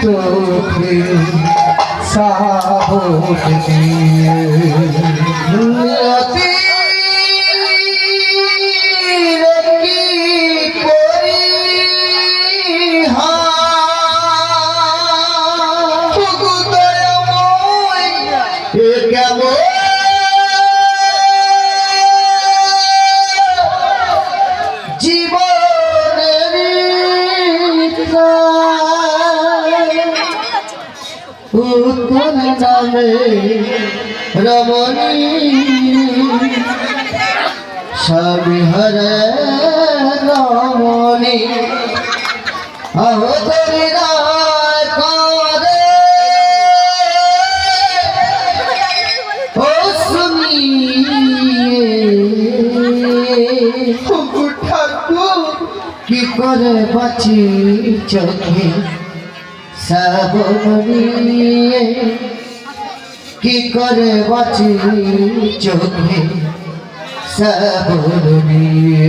চোখে সাবন দিয়ে উত্তর নামে রমণী স্বামী হরে রমণী আহতরা করে ও শুনি ঠাকুর কি করে বাঁচি চোখে সাবনিয়ে কি করে বাঁচি চোখে সাবনিয়ে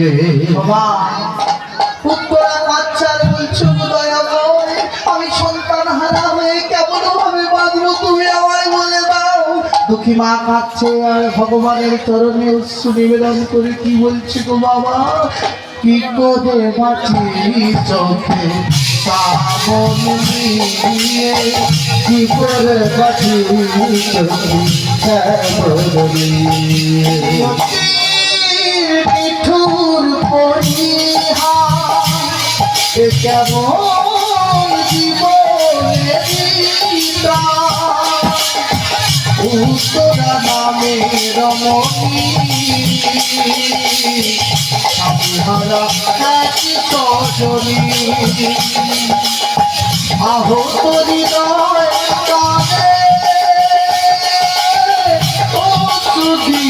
পুত্রা বাচ্চার বলছো দয়াময় আমি সন্তান হারা হয়ে কেমন ভাবে বাঁচবো তুমি আমায় বলে দাও। দুঃখী মা কাঁদছে আর ভগবানের চরণে অশ্রু নিবেদন করে কি বলছে গো বাবা, কি করে বাঁচি চোখে সাবনিয়ে কি করে বাঁচি চোখে সাবনিয়ে মিঠুর পরিহা কেমন জীবনের উত্তরা নামে রমণী স্বামীহারা এক সজনী আহত হৃদয় কাঁদে ও সুধী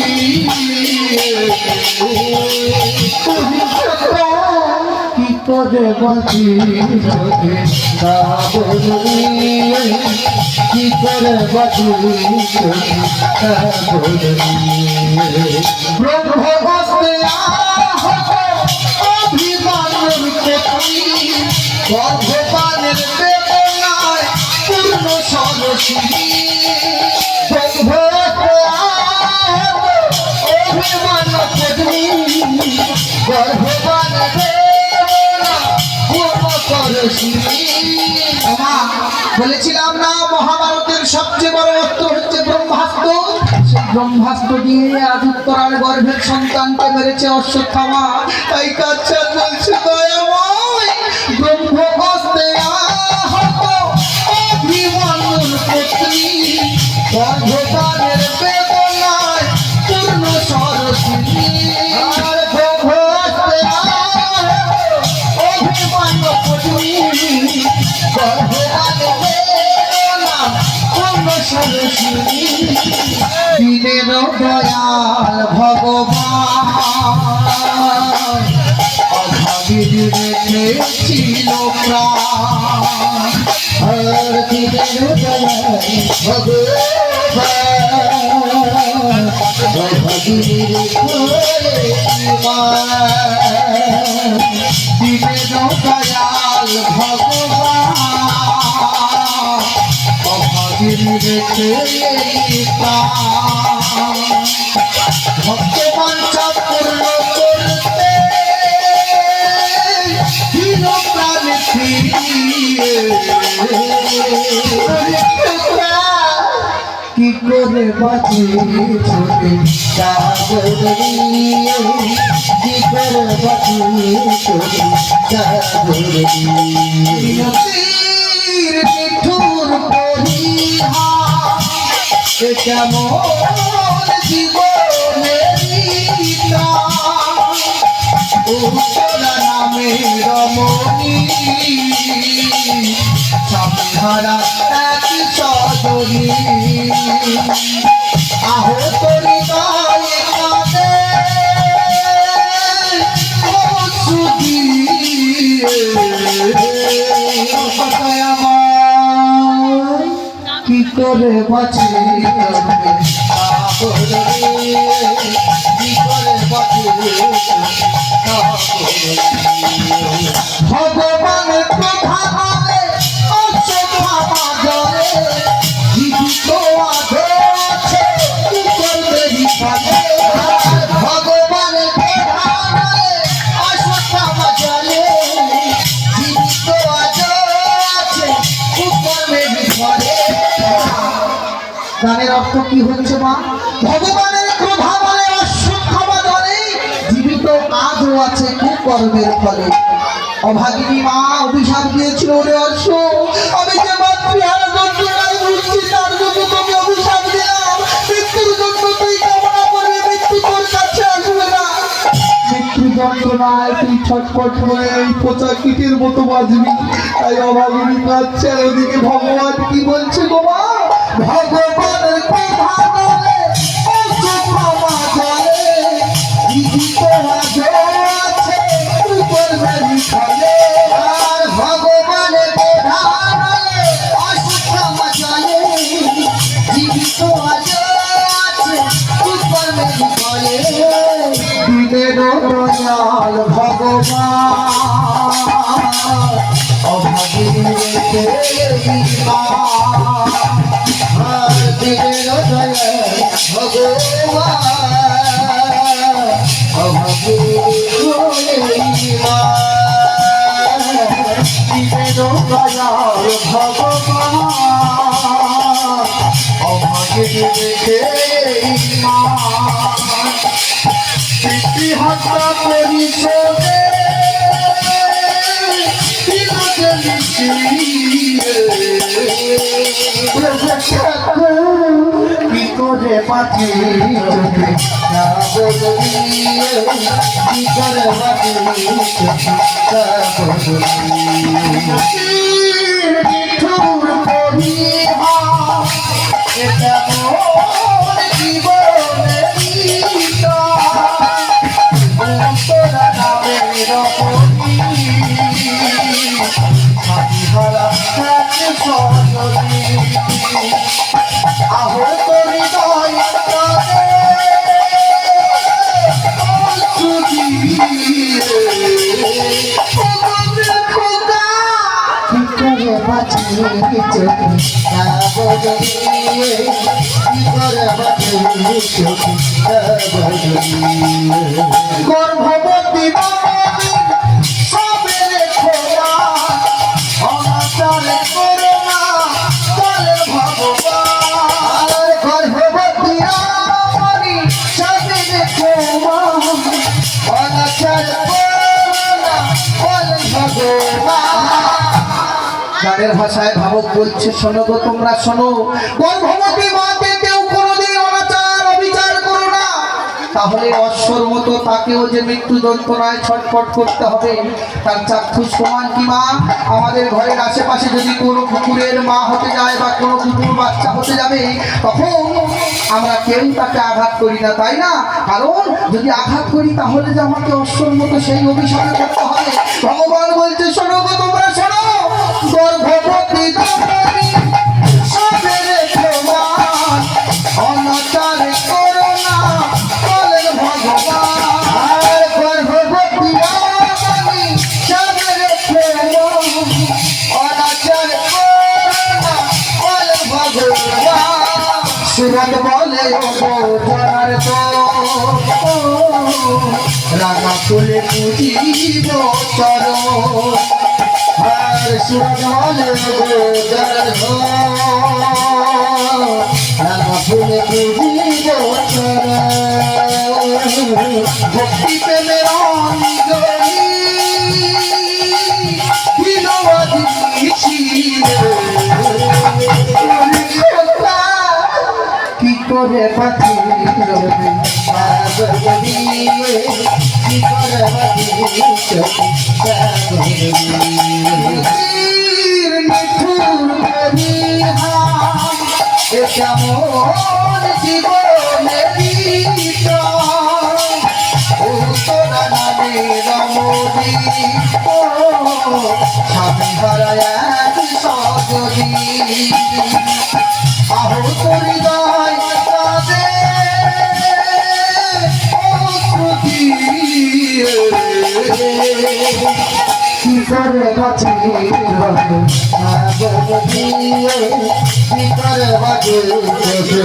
কি করে বাঁচি চোখে সাবনিয়ে কি করে বাঁচি চোখে সাবনিয়ে ব্রহ্মবস্তে আহত অভিমানের পত্নী গর্ভপানের বেদনায় পূর্ণ সরসী ব্রহ্মবস্তে আহত অভিমান পত্নী গর্ভপানের বেদনা পূর্ণ সরসী। বলেছিলাম না মহাভারতের সবচেয়ে বড় অস্ত্র হচ্ছে ব্রহ্মাস্ত্র। সেই ব্রহ্মাস্ত্র দিয়ে আজ উত্তরার গর্ভের সন্তানকে মেরেছে অশ্বত্থামা। তাই কাচ্চা বলছে দয়াময় ব্রহ্মহস্তে আহত অভিমন্যুর পত্নী গর্ভপানের বেদনায় পূর্ণ সরস্বতী ব্রহ্মহস্তে আহত অভিমন্য পত্নী দিনের দয়াল ভগবান অভাবীর রেখেছিল প্রাণ দিনের দয়াল ভগবান অভাবীর দিনের দয়াল ভগবান ভগবান পূর্ণ করতে প্রাণে ফিরিয়ে কি করে বাঁচি চোখে সাবনিয়ে কি করে বাঁচি চোখে সাবনিয়ে মিঠুর পরিহা কেমন জীবনের উত্তরা নামে রমণী স্বামীহারা এক সজনী আহত হৃদয় কাঁদে ও সুধী কি করে বাঁচি কি করে বাঁচি ভগবানের কথা বলে গানের অর্থ কি হচ্ছে মা? ভগবানের ক্রোধা বলে অশ্বত্থামা দলে জীবিত আজও আছে কুকর্মের ফলে। অভাগিনী মা অভিশাপ দিয়েছিল ওরে অর্শ, আমি যে মাতৃহারা যন্ত্রণায় ভুগছি তার জন্য তোকে অভিশাপ দিলাম। মৃত্যুর জন্য তুই কামনা করবি, মৃত্যু তোর কাছে আসবে না। মৃত্যু যন্ত্রণায় তুই ছটফট করে এই পচা কীটের মতো বাজবি। তাই অভাগিনী কাঁদছে, আর ওদিকে ভগবান কি বলছে গো মা? ভগবানের কথা বলে অশ্বত্থামা দলে জীবিত আজও আছে কুকর্মের ফলে। আর ভগবানের প্রধানে অশ্বত্থামা দলে জীবিত আজও আছে কুকর্মের ফলে। দিনের দয়াল ভগবান অভাগিনী রেখে মা। আর দিনের দয়াল ভগবান অভাগী মা। দিনের দয়াল ভগবান অভাগিনী রেখে মা। পিতৃহত্যা পরিশোধে বিরোধে কি করে পাখি চোখে না বদলিয়ে, কি করে বাকি নিঠুর পরিহা এটা মোর জীবনের গীতা। অন্তরা নামের রমণী স্বামীহারা এক সজনী। আহত হৃদয় কাঁদে অশ্রু দিয়ে। কি করে বাঁচি চোখে না বদলিয়ে কি করে বাকি চোখে না বদলিয়ে। গর্ভবতী নবমী সবের খোলা অনাচার করে না বলে ভগবান। আর গর্ভবতী রানী সবের খোলা অনাচার করোনা বলে ভগবান। গানের ভাষায় ভাবক বলছে, শোনো গো তোমরা শোনো, গর্ভবতী মাকে কেউ কোনোদিন অনাচার অবিচার করো না, তাহলে অশ্বর মতো তাকেও যে মৃত্যু যন্ত্রণায় ছটফট করতে হবে। তার চাক্ষুষ প্রমাণ কি মা? আমাদের ঘরের আশেপাশে যদি কোনো কুকুরের মা হতে যায় বা কোনো কুকুর বাচ্চা হতে যাবে, তখন আমরা কেউ তাকে আঘাত করি না, তাই না? কারণ যদি আঘাত করি তাহলে যে আমাকে অশ্বর মতো সেই অভিশাপে করতে হবে। ভগবান বলছে, শোনো গো তোমরা শোনো, গর্ভবতী নবমী সবের প্রমাণ অনাচার করো না বলেন ভগবান। আর গর্ভবতী রানী সবের প্রমাণ অনাচার করোনা বলে ভগবান। সুরত বলে ওর তো রাঙা ফুলে পুজিব চরণ। আর সুরত বলে গোদার রাঙা ফুলে পুজিব ভক্তি প্রেমের অঞ্জলি বিনবাদী কি করে পাখি রবে কি করে বাকি চোখে নিঠুর করিহা এ কেমন জীবনের গীতা। ও তোরা নামে রমণী স্বামী হারায় এক সজনী। আহত হৃদয় কাঁদে অশ্রু দিয়ে। কি করে বাঁচি রবে না বদলিয়ে কি করে বাকি চোখে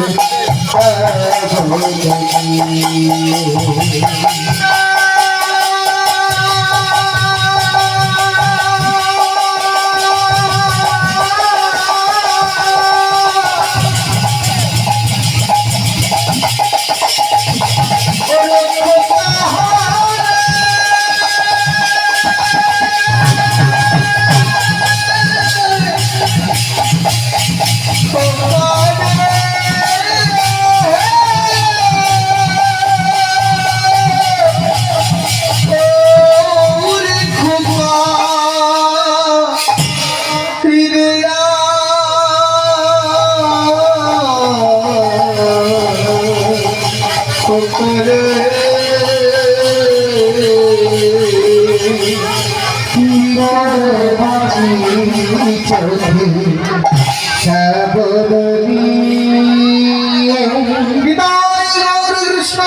বিদায় গৌর কৃষ্ণ